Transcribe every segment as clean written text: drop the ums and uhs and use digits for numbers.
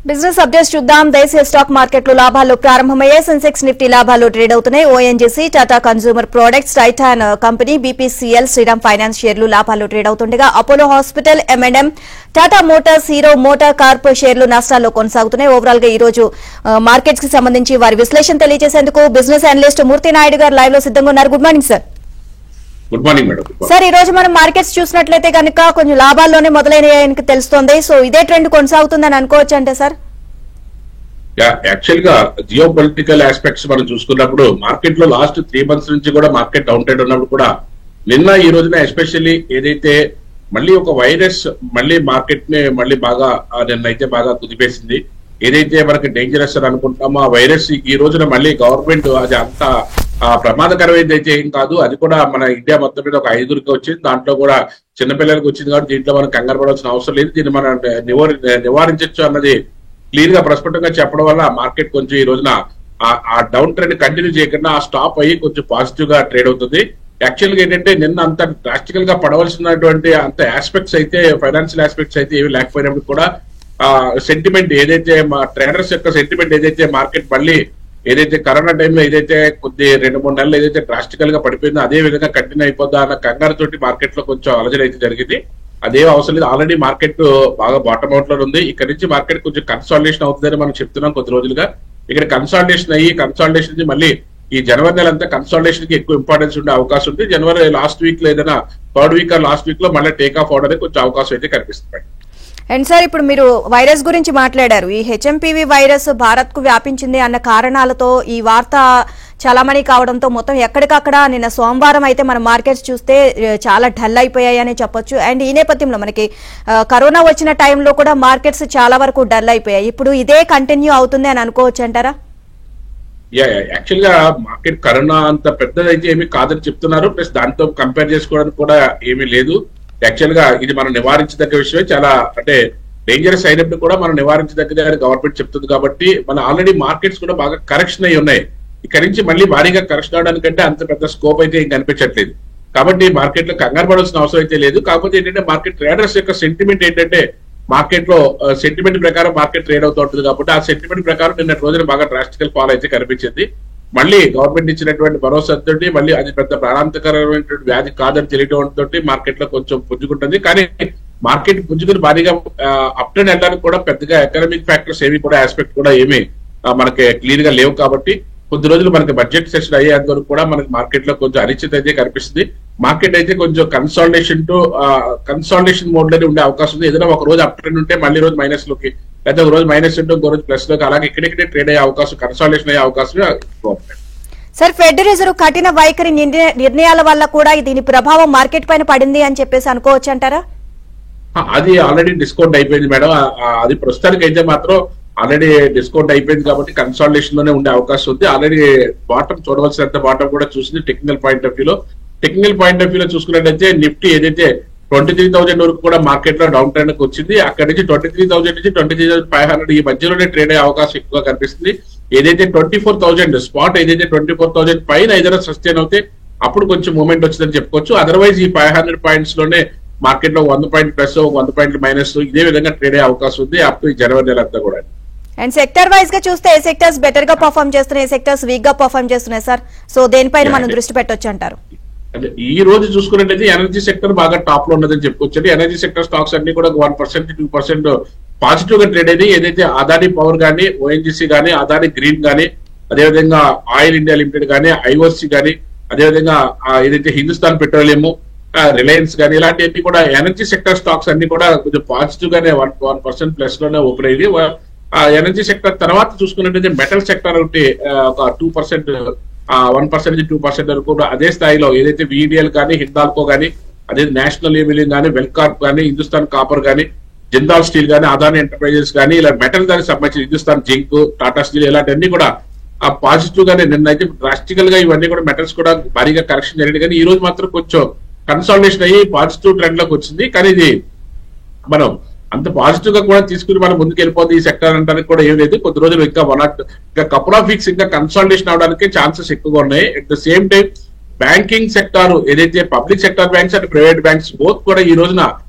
Business updates చూద్దాం. దేశీయ stock మార్కెట్లు లాభాల్లో ప్రారంభమయ్యే సెన్సెక్స్ నిఫ్టీ లాభాల్లో ట్రేడ్ అవుతున్నాయి. ONGC, Tata consumer products, Titan company, BPCL, Shriram finance షేర్లు లాభాల్లో ట్రేడ్ అవుతుండగా Apollo hospital, M&M, Tata motors, Hero motor corp షేర్లు నష్టాల్లో కొనసాగుతున్నాయి. ఓవరాల్ గా ఈ రోజు మార్కెట్స్ కి సంబంధించి వారి విశ్లేషణ తెలియజేసేందుకు బిజినెస్ అనలిస్ట్ మూర్తి నాయుడు గారు లైవ్ లో సిద్ధంగా ఉన్నారు. Good morning sir. Good morning madam. Sir, ఈ రోజు మనం మార్కెట్స్ చూసినట్లయితే కనుక కొంచెం లాభాల్లోనే మొదలైన తెలుస్తోంది. సో ఇదే ట్రెండ్ కొనసాగుతుందని అనుకోవచ్చు అంటే సార్? యాక్చువల్ గా జియో పొలిటికల్ ఆస్పెక్ట్స్ మనం చూసుకున్నప్పుడు మార్కెట్ లో లాస్ట్ 3 months నుంచి కూడా మార్కెట్ డౌన్ ట్రెండ్ ఉన్నప్పుడు కూడా నిన్న ఈ రోజున ఎస్పెషల్లీ ఏదైతే మళ్ళీ ఒక వైరస్ మళ్ళీ మార్కెట్ ని మళ్ళీ బాగా నిన్నైతే బాగా కుదిపేసింది. ఏదైతే మనకి డేంజరస్ అని అనుకుంటామో ఆ వైరస్ ఈ రోజున మళ్ళీ గవర్నమెంట్ అది అంత ప్రమాదకరమైనది అయితే ఏం కాదు. అది కూడా మన ఇండియా మొత్తం మీద ఒక 5కి వచ్చింది. దాంట్లో కూడా చిన్నపిల్లలకు వచ్చింది కాబట్టి దీంట్లో మనం కంగారు పడాల్సిన అవసరం లేదు. దీన్ని మనం నివారించవచ్చు అన్నది క్లియర్ గా ప్రస్ఫుటంగా చెప్పడం వల్ల మార్కెట్ కొంచెం ఈ రోజున ఆ డౌన్ ట్రెండ్ కంటిన్యూ చేయకుండా ఆ స్టాప్ అయ్యి కొంచెం పాజిటివ్ గా ట్రేడ్ అవుతుంది. యాక్చువల్ గా ఏంటంటే నిన్న అంత డ్రాస్టికల్ గా పడవలసినటువంటి అంత ఆస్పెక్ట్స్ అయితే ఫైనాన్షియల్ ఆస్పెక్ట్స్ అయితే ఏమి లేకపోయినప్పుడు కూడా సెంటిమెంట్ ఏదైతే మా ట్రేడర్స్ యొక్క సెంటిమెంట్ ఏదైతే మార్కెట్ మళ్ళీ ఏదైతే కరోనా టైంలో ఏదైతే కొద్ది 2-3 నెలలు ఏదైతే డ్రాస్టికల్ గా పడిపోయిందో అదే విధంగా కంటిన్యూ అయిపోద్దా అన్న కంగారు తోటి మార్కెట్ లో కొంచెం అలజడి అయితే జరిగింది. అదేం అవసరం లేదు. ఆల్రెడీ మార్కెట్ బాగా బాటమ్ అవుట్ లో ఉంది. ఇక్కడ నుంచి మార్కెట్ కొంచెం కన్సాలిడేషన్ అవుతుందని మనం చెప్తున్నాం కొద్ది రోజులుగా. ఇక్కడ కన్సాలిడేషన్ అయ్యి కన్సాలిడేషన్ మళ్ళీ ఈ జనవరి నెల అంతా కన్సాలిడేషన్ కి ఎక్కువ ఇంపార్టెన్స్ ఉండే అవకాశం ఉంది. జనవరి లాస్ట్ వీక్ లో ఏదైనా 3rd week are last week లో మళ్ళీ టేక్ ఆఫ్ అవడానికి కొంచెం అవకాశం అయితే కనిపిస్తుంది. అండ్ సార్, ఇప్పుడు మీరు వైరస్ గురించి మాట్లాడారు. ఈ HMPV వైరస్ భారత్ కు వ్యాపించింది అన్న కారణాలతో ఈ వార్త చలామణి కావడంతో మొత్తం ఎక్కడికక్కడ నిన్న సోమవారం అయితే మన మార్కెట్స్ చూస్తే చాలా డల్ అయిపోయాయని చెప్పొచ్చు. అండ్ ఈ నేపథ్యంలో మనకి కరోనా వచ్చిన టైంలో కూడా మార్కెట్స్ చాలా వరకు డల్ అయిపోయాయి. ఇప్పుడు ఇదే కంటిన్యూ అవుతుంది అని అనుకోవచ్చు అంటారా? యాక్చువల్ గా మార్కెట్ కరోనా అంత పెద్దదైతే ఏమీ కాదని చెప్తున్నారు. ప్లస్ దాంతో కంపేర్ చేసుకోవడానికి కూడా ఏమీ లేదు. యాక్చువల్ గా ఇది మనం నివారించదగ్గ విషయమే. చాలా అంటే డేంజరస్ అయినప్పుడు కూడా మనం నివారించదగ్గదని గవర్నమెంట్ చెప్తుంది. కాబట్టి మన ఆల్రెడీ మార్కెట్స్ కూడా బాగా కరెక్షన్ అయి ఉన్నాయి. ఇక్కడ నుంచి మళ్ళీ భారీగా కరెక్షన్ అవడానికంటే అంత పెద్ద స్కోప్ అయితే ఏం కనిపించట్లేదు. కాబట్టి మార్కెట్ లో కంగారు పడాల్సిన అవసరం అయితే లేదు. కాకపోతే ఏంటంటే మార్కెట్ ట్రేడర్స్ యొక్క సెంటిమెంట్ ఏంటంటే మార్కెట్ లో సెంటిమెంట్ ప్రకారం మార్కెట్ ట్రేడ్ అవుతూ ఉంటుంది. కాబట్టి ఆ సెంటిమెంట్ ప్రకారం నిన్న రోజున బాగా డ్రాస్టికల్ ఫాల్ అయితే కనిపించింది. మళ్ళీ గవర్నమెంట్ ఇచ్చినటువంటి భరోసాతో మళ్ళీ అది పెద్ద ప్రాణాంతకరమైనటువంటి వ్యాధి కాదని తెలియడంతో మార్కెట్ లో కొంచెం పుంజుకుంటుంది. కానీ మార్కెట్ పుంజుకుని భారీగా అప్ ట్రెండ్ వెళ్ళడానికి కూడా పెద్దగా ఎకనామిక్ ఫ్యాక్టర్స్ ఏమి కూడా ఆస్పెక్ట్ కూడా ఏమి మనకి క్లియర్ గా లేవు. కాబట్టి కొద్ది రోజులు మనకి బడ్జెట్ సెషన్ అయ్యేంత వరకు కూడా మనకి మార్కెట్ లో కొంచెం అనిశ్చిత అయితే కనిపిస్తుంది. మార్కెట్ అయితే కొంచెం కన్సాలిడేషన్ మోడ్ లోనే ఉండే అవకాశం ఉంది. ఏదైనా ఒక రోజు అప్ ట్రెండ్ ఉంటే మళ్ళీ రోజు మైనస్ లోకి, లేదా ఒక రోజు మైనస్ ఉంటే ఇంకో రోజు ప్లస్ లోకి, అలాగే ఇక్కడిక్కడే ట్రేడ్ అయ్యే అవకాశం, కన్సాలిడేషన్ అయ్యే అవకాశం. సార్, ఫెడ్ రిజర్వ్ కఠిన వైఖరి నిర్ణయాల వల్ల కూడా దీని ప్రభావం మార్కెట్ పైన పడింది అని చెప్పేసి అనుకోవచ్చు అంటారా? అది ఆల్రెడీ డిస్కౌంట్ అయిపోయింది మేడం. అది ప్రస్తుతానికి అయితే మాత్రం ఆల్రెడీ డిస్కౌంట్ అయిపోయింది కాబట్టి కన్సాలిడేషన్ లోనే ఉండే అవకాశం ఉంది. ఆల్రెడీ బాటం చూడవలసినంత బాటం కూడా చూసింది టెక్నికల్ పాయింట్ ఆఫ్ వ్యూలో. టెక్నికల్ పాయింట్ ఆఫ్ వ్యూలో చూసుకున్నట్టయితే నిఫ్టీ ఏదైతే 23,000 వరకు కూడా మార్కెట్ లో డౌన్ ట్రెండ్ వచ్చింది. అక్కడి నుంచి 23,000 నుంచి 23,500 ఈ మధ్యలోనే ట్రేడ్ అయ్యే అవకాశం ఎక్కువగా కనిపిస్తుంది. ఏదైతే 24,000 స్పాట్ ఏదైతే 24,000 పైన ఏదైనా సస్టైన్ అవుతే అప్పుడు కొంచెం మూవ్మెంట్ వచ్చిందని చెప్పుకోవచ్చు. అదర్వైజ్ ఈ 500 పాయింట్స్ లోనే మార్కెట్ లో 100 పాయింట్ ప్లస్ 100 పాయింట్ మైనస్ ఇదే విధంగా ట్రేడ్ అయ్యే అవకాశం ఉంది అప్ టు జనవరి నెల అంతా కూడా. అండ్ సెక్టర్ వైజ్ గా చూస్తే ఏ సెక్టర్స్ బెటర్ గా పర్ఫార్మ్ చేస్తున్నాయి, ఏ సెక్టర్స్ వీక్ గా పర్ఫార్మ్ చేస్తున్నాయి సార్? సో దేనిపైన మనం దృష్టి పెట్టొచ్చు అంటారు? అంటే ఈ రోజు చూసుకున్నట్టయితే ఎనర్జీ సెక్టర్ బాగా టాప్ లో ఉన్నదని చెప్పుకోవచ్చు. ఎనర్జీ సెక్టర్ స్టాక్స్ అన్ని కూడా 1% 2% పాజిటివ్ గా ట్రేడ్ అయింది. ఏదైతే అదానీ పవర్ గానీ, ఓఎన్జీసీ గానీ, అదానీ గ్రీన్ గానీ, అదేవిధంగా ఆయిల్ ఇండియా లిమిటెడ్ గానీ, ఐఓసీ గానీ, అదేవిధంగా ఏదైతే హిందుస్థాన్ పెట్రోలియం, రిలయన్స్ గానీ ఇలాంటివన్నీ కూడా ఎనర్జీ సెక్టర్ స్టాక్స్ అన్ని కూడా కొంచెం పాజిటివ్ గానే 1% ప్లస్ లోనే ఓపెన్ అయ్యింది. ఎనర్జీ సెక్టర్ తర్వాత చూసుకున్నట్టయితే మెటల్ సెక్టర్ ఒకటి ఒక 2%, 1% నుంచి 2% వరకు కూడా అదే స్థాయిలో ఏదైతే VDL కానీ, హిందాల్కో కానీ, అదే నేషనల్ యూనియన్ కానీ, వెల్కార్ప్ కానీ, హిందుస్థాన్ కాపర్ కానీ, జిందాల్ స్టీల్ కానీ, అదానీ ఎంటర్ప్రైజెస్ కానీ, ఇలా మెటల్ దానికి సంబంధించి హిందుస్థాన్ జింక్, టాటా స్టీల్ ఇలాంటివన్నీ కూడా పాజిటివ్ గానే నిన్నైతే డ్రాస్టికల్ గా ఇవన్నీ కూడా మెటల్స్ కూడా భారీగా కరెక్షన్ జరిగింది. కానీ ఈ రోజు మాత్రం కొంచెం కన్సాలిడేషన్ అయ్యి పాజిటివ్ ట్రెండ్ లోకి వచ్చింది. కానీ ఇది మనం అంత పాజిటివ్ గా కూడా తీసుకుని మనం ముందుకు వెళ్ళిపోతుంది ఈ సెక్టర్ అంటానికి కూడా ఏం లేదు. కొద్ది రోజులు ఇంకా కపుల్ ఆఫ్ వీక్స్ ఇంకా కన్సాలిడేషన్ అవడానికి ఛాన్సెస్ ఎక్కువగా ఉన్నాయి. At the same time banking sector ఏదైతే public sector banks and private banks both కూడా ఈ రోజున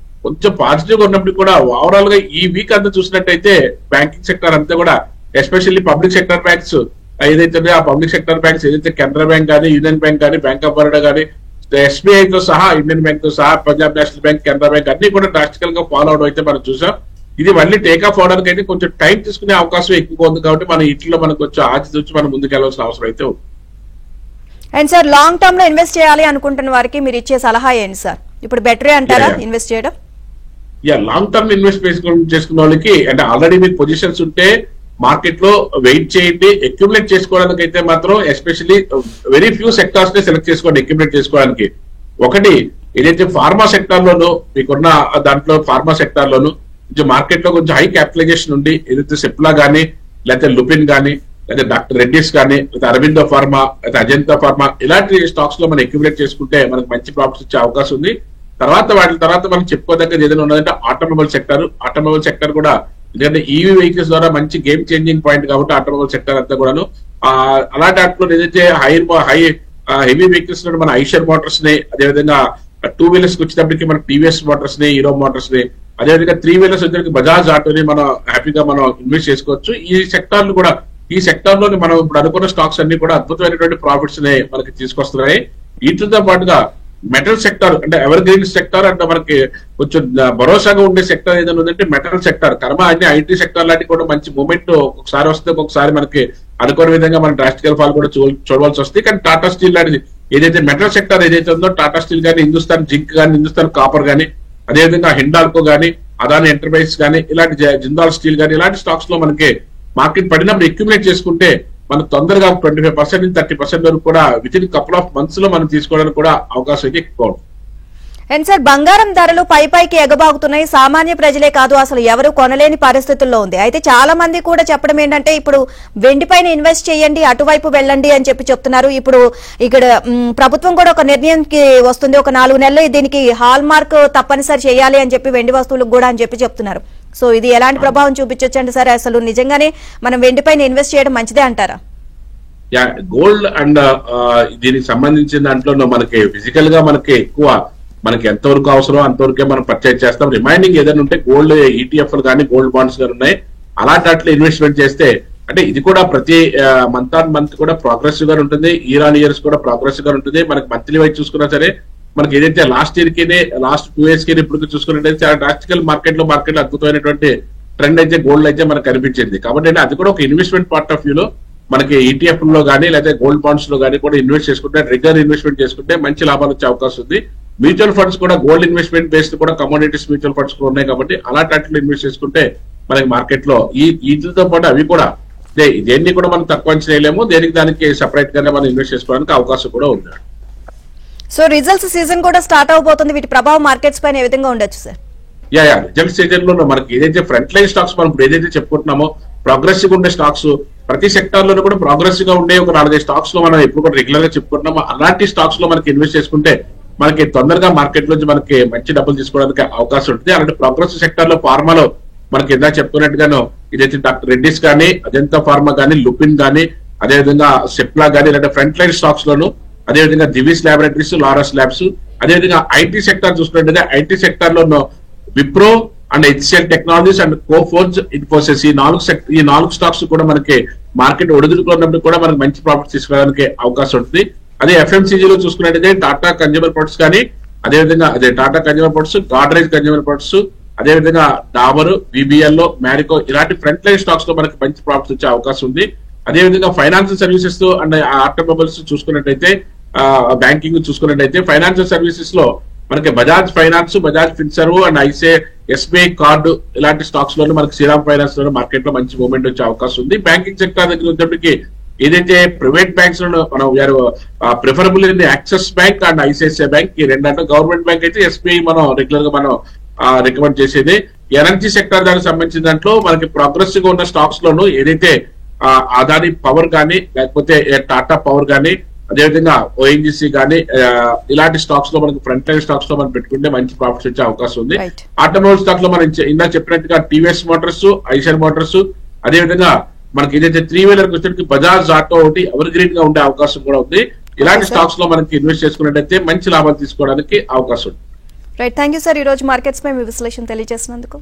కొంచెం పాజిటివ్ గా ఉన్నప్పుడు కూడా ఓవరాల్ గా ఈ వీక్ అంతా చూసినట్టయితే బ్యాంకింగ్ సెక్టర్ అంతా కూడా ఎస్పెషల్లీ పబ్లిక్ సెక్టర్ బ్యాంక్స్ ఏదైతే ఆ పబ్లిక్ సెక్టర్ బ్యాంక్స్ ఏదైతే కెనరా బ్యాంక్ కానీ, యూనియన్ బ్యాంక్ కానీ, బ్యాంక్ ఆఫ్ బరోడా కానీ, SBI తో సహా, ఇండియన్ బ్యాంక్ తో సహా, Punjab national bank, Canara bank అన్ని కూడా డ్రాస్టికల్ గా ఫాలో అవడం అయితే మనం చూసాం. ఇది మళ్ళీ టేక్ ఆఫ్ అవడానికి అయితే కొంచెం టైం తీసుకునే అవకాశం ఎక్కువగా ఉంది. కాబట్టి మనం ఇట్లా మనకు కొంచెం ఆచి వచ్చి మనం ముందుకు వెళ్ళాల్సిన అవసరం అయితే ఉంది. అండ్ సార్, లాంగ్ టర్మ్ లో ఇన్వెస్ట్ చేయాలి అనుకుంటున్న వారికి మీరు ఇచ్చే సలహా ఏంటి సార్? ఇప్పుడు బెటరే అంటారా ఇన్వెస్ట్ చేయడం? లాంగ్ టర్మ్ ఇన్వెస్ట్ చేసుకున్న వాళ్ళకి అంటే ఆల్రెడీ మీకు పొజిషన్స్ ఉంటే మార్కెట్ లో వెయిట్ చేయండి. అక్యుములేట్ చేసుకోవడానికి అయితే మాత్రం ఎస్పెషల్లీ వెరీ ఫ్యూ సెక్టార్స్ నే సెలెక్ట్ చేసుకోండి అక్యుములేట్ చేసుకోవడానికి. ఒకటి ఏదైతే ఫార్మా సెక్టార్ లోను మీకున్న దాంట్లో ఫార్మా సెక్టార్ లోను కొంచెం మార్కెట్ లో కొంచెం హై క్యాపిటలైజేషన్ ఉండి ఏదైతే సిప్లా గానీ, లేకపోతే లుపిన్ గానీ, లేదా డాక్టర్ రెడ్డిస్ కానీ, లేదా అరవిందో ఫార్మా, లేదా అజంతా ఫార్మా, ఇలాంటి స్టాక్స్ లో మనం అక్యుములేట్ చేసుకుంటే మనకు మంచి ప్రాఫిట్స్ వచ్చే అవకాశం ఉంది. వాటి తర్వాత మనం చెప్పుకోదగ్గది ఏదైనా ఉన్నదంటే ఆటోమొబైల్ సెక్టర్. ఆటోమొబైల్ సెక్టర్ కూడా ఎందుకంటే ఈవీ వెహికల్స్ ద్వారా మంచి గేమ్ చేంజింగ్ పాయింట్ కాబట్టి ఆటోమొబైల్ సెక్టర్ అంతా కూడాను అలాంటి వాటిలో ఏదైతే హెవీ వెహికల్స్ మన ఐషర్ మోటార్స్ ని, అదేవిధంగా 2 వీలర్స్ కి వచ్చేటప్పటికి మన టీవీఎస్ మోటార్స్ ని, హీరో మోటార్స్ ని, అదేవిధంగా 3 వీలర్స్ వచ్చేసరికి బజాజ్ ఆటోని మనం హ్యాపీగా మనం ఇన్వెస్ట్ చేసుకోవచ్చు. ఈ సెక్టార్ లోని మనం ఇప్పుడు అనుకున్న స్టాక్స్ అన్ని కూడా అద్భుతమైనటువంటి ప్రాఫిట్స్ ని మనకి తీసుకొస్తున్నాయి. వీటితో పాటుగా మెటల్ సెక్టర్ అంటే ఎవర్ గ్రీన్ సెక్టర్ అంటే మనకి కొంచెం భరోసాగా ఉండే సెక్టర్ ఏదైనా ఉందంటే మెటల్ సెక్టర్. కర్మ అన్ని ఐటీ సెక్టర్ లాంటి కూడా మంచి మూమెంట్ ఒకసారి వస్తే ఒక్కొక్కసారి మనకి అనుకోని విధంగా మనం డ్రాస్టికల్ ఫాల్ కూడా చూడవలసి వస్తుంది. కానీ టాటా స్టీల్ లాంటిది ఏదైతే మెటల్ సెక్టర్ ఏదైతే ఉందో టాటా స్టీల్ కానీ, హిందుస్థాన్ జింక్ కానీ, హిందుస్థాన్ కాపర్ కానీ, అదేవిధంగా హిండాల్కో కానీ, అదాని ఎంటర్ప్రైజ్ కానీ, ఇలాంటి జిందాల్ స్టీల్ కానీ ఇలాంటి స్టాక్స్ లో మనకి మార్కెట్ పడినప్పుడు అక్యుములేట్ చేసుకుంటే మనం తొందరగా 25% నుంచి 30% వరకు కూడా with in couple of months లో మనం తీసుకోవడానికి కూడా అవకాశం అయితే ఎక్కువ ఉంటుంది. అండ్ సార్, బంగారం ధరలు పైకి ఎగబాగుతున్నాయి. సామాన్య ప్రజలే కాదు, అసలు ఎవరు కొనలేని పరిస్థితుల్లో ఉంది. అయితే చాలా మంది కూడా చెప్పడం ఏంటంటే ఇప్పుడు వెండిపైన ఇన్వెస్ట్ చేయండి, అటువైపు వెళ్ళండి అని చెప్తున్నారు. ఇప్పుడు ఇక్కడ ప్రభుత్వం కూడా ఒక నిర్ణయంకి వస్తుంది, ఒక 4 నెలలు దీనికి హాల్ మార్క్ తప్పనిసరి చేయాలి అని చెప్పి వెండి వస్తువులకు కూడా అని చెప్తున్నారు. సో ఇది ఎలాంటి ప్రభావం చూపించొచ్చండి సార్? అసలు నిజంగానే మనం వెండిపైన ఇన్వెస్ట్ చేయడం మంచిదే అంటారా? గోల్డ్ అండ్ దీనికి సంబంధించిన దాంట్లో మనకి ఫిజికల్ గా మనకి ఎంతవరకు అవసరం అంతవరకే మనం పర్చేజ్ చేస్తాం. రిమైనింగ్ ఏదైనా ఉంటే గోల్డ్ ETF కానీ, గోల్డ్ బాండ్స్ గానీ ఉన్నాయి, అలాంటి అట్లా ఇన్వెస్ట్మెంట్ చేస్తే అంటే ఇది కూడా ప్రతి మంత్ ఆన్ మంత్ కూడా ప్రోగ్రెసివ్ గా ఉంటుంది, ఇయర్ ఆన్ ఇయర్స్ కూడా ప్రోగ్రెసివ్ గా ఉంటుంది. మనకి మంత్లీ వైజ్ చూసుకున్నా సరే మనకి ఏదైతే లాస్ట్ 2 years కి ఇప్పుడు చూసుకున్నట్టయితే చాలా డ్రాస్టికల్ మార్కెట్ లో అద్భుతమైనటువంటి ట్రెండ్ అయితే గోల్డ్ అయితే మనకు కనిపించింది. కాబట్టి అది కూడా ఒక ఇన్వెస్ట్మెంట్ పార్ట్ ఆఫ్ వ్యూలో మనకి ETF లో కానీ లేదా గోల్డ్ బాండ్స్ లో కానీ కూడా ఇన్వెస్ట్ చేసుకుంటే, రెగ్యులర్ ఇన్వెస్ట్మెంట్ చేసుకుంటే మంచి లాభాలు వచ్చే అవకాశం ఉంది. మ్యూచువల్ ఫండ్స్ కూడా గోల్డ్ ఇన్వెస్ట్మెంట్ బేస్డ్ కూడా కమోడిటీస్ మ్యూచువల్ ఫండ్స్ కూడా ఉన్నాయి. కాబట్టి అలాంటి వాటిలో ఇన్వెస్ట్ చేసుకుంటే మనకి మార్కెట్ లో వీటితో పాటు అవి కూడా దేన్ని కూడా మనం తక్కువ చేయలేము, దానికి సెపరేట్ గానే మనం ఇన్వెస్ట్ చేసుకోవడానికి అవకాశం కూడా ఉంది. సో రిజల్ట్స్ సీజన్ కూడా స్టార్ట్ అవబోతుంది, వీటి ప్రభావం మార్కెట్స్ పైన ఏ విధంగా ఉండొచ్చు సార్? రిజల్ట్ సీజన్ లో మనకి ఏదైతే ఫ్రంట్ లైన్ స్టాక్స్ మనం ఇప్పుడు ఏదైతే చెప్పుకుంటున్నామో ప్రోగ్రెసివ్ ఉండే స్టాక్స్, ప్రతి సెక్టార్ లోనూ కూడా ప్రోగ్రెసివ్ గా ఉండే ఒక 4-5 స్టాక్స్ లో మనం ఎప్పుడు కూడా రెగ్యులర్ గా చెప్పుకుంటున్నామో అలాంటి స్టాక్స్ లో మనకి ఇన్వెస్ట్ చేసుకుంటే మనకి తొందరగా మార్కెట్ నుంచి మనకి మంచి డబ్బులు తీసుకోవడానికి అవకాశం ఉంటుంది. అలాంటి ప్రోగ్రెసివ్ సెక్టార్ లో ఫార్మాలో మనకి ఇందాక చెప్పుకున్నట్టుగాను ఇదైతే డాక్టర్ రెడ్డిస్ కానీ, అజంతా ఫార్మా కానీ, లుపిన్ కానీ, అదేవిధంగా సెప్లా కానీ, ఇలాంటి ఫ్రంట్ లైన్ స్టాక్స్ లోను, అదేవిధంగా దివిస్ ల్యాబొరేటరీస్, లారస్ ల్యాబ్స్, అదేవిధంగా ఐటీ సెక్టర్ చూసుకున్నట్టుగా ఐటీ సెక్టర్ లో Wipro and HCL technologies and Coforge, Infosys ఈ 4 స్టాక్స్ కూడా మనకి మార్కెట్ ఒడిదుడుకున్నప్పుడు కూడా మనకి మంచి ప్రాఫిట్స్ తీసుకోవడానికి అవకాశం ఉంటుంది. అదే FMCG లో చూసుకున్నట్టయితే టాటా కన్జ్యూమర్ ప్రొడక్ట్స్ కానీ, అదేవిధంగా Tata consumer products, Godrej consumer products, అదేవిధంగా డాబర్, BBL, మ్యారికో ఇలాంటి ఫ్రంట్ లైన్ స్టాక్స్ లో మనకి మంచి ప్రాఫిట్స్ వచ్చే అవకాశం ఉంది. అదేవిధంగా ఫైనాన్షియల్ సర్వీసెస్ అండ్ ఆటోమొబైల్స్ చూసుకున్నట్టయితే, బ్యాంకింగ్ చూసుకున్నట్టయితే ఫైనాన్షియల్ సర్వీసెస్ లో మనకి Bajaj finance, Bajaj Finserv and SBI card ఇలాంటి స్టాక్స్ లోనే మనకి శ్రీరామ్ ఫైనాన్స్ లో మార్కెట్ లో మంచి మూవ్మెంట్ వచ్చే అవకాశం ఉంది. బ్యాంకింగ్ సెక్టర్ దగ్గర వచ్చేప్పటికి ఏదైతే ప్రైవేట్ బ్యాంక్స్ లో మనం preferable axis bank and ICICI bank ఈ రెండంటే, గవర్నమెంట్ బ్యాంక్ అయితే SBI మనం రెగ్యులర్ గా మనం రికమెండ్ చేసేది. ఎనర్జీ సెక్టర్ దానికి సంబంధించిన దాంట్లో మనకి ప్రోగ్రెసివ్ గా ఉన్న స్టాక్స్ లోను ఏదైతే అదాని పవర్ కానీ, లేకపోతే టాటా పవర్ కానీ, అదేవిధంగా ONGC కానీ ఇలాంటి స్టాక్స్ లో మనకి ఫ్రంట్ లైన్ స్టాక్స్ లో మనం పెట్టుకుంటే మంచి ప్రాఫిట్స్ వచ్చే అవకాశం ఉంది. ఆటోమొబైల్ స్టాక్ లో మనం ఇందా చెప్పినట్టుగా TVS మోటార్స్, ఐషర్ మోటార్స్, అదేవిధంగా మనకి ఏదైతే 3 వీలర్ వచ్చేసరికి బజాజ్ ఆటో ఒకటి ఎవర్ గ్రీన్ గా ఉండే అవకాశం కూడా ఉంది. ఇలాంటి స్టాక్స్ లో మనకి ఇన్వెస్ట్ చేసుకున్నట్టయితే మంచి లాభాలు తీసుకోవడానికి అవకాశం ఉంది. Right, thank you sir. ఈ రోజు మార్కెట్స్ పై మీ విశ్లేషణ తెలియజేసినందుకు.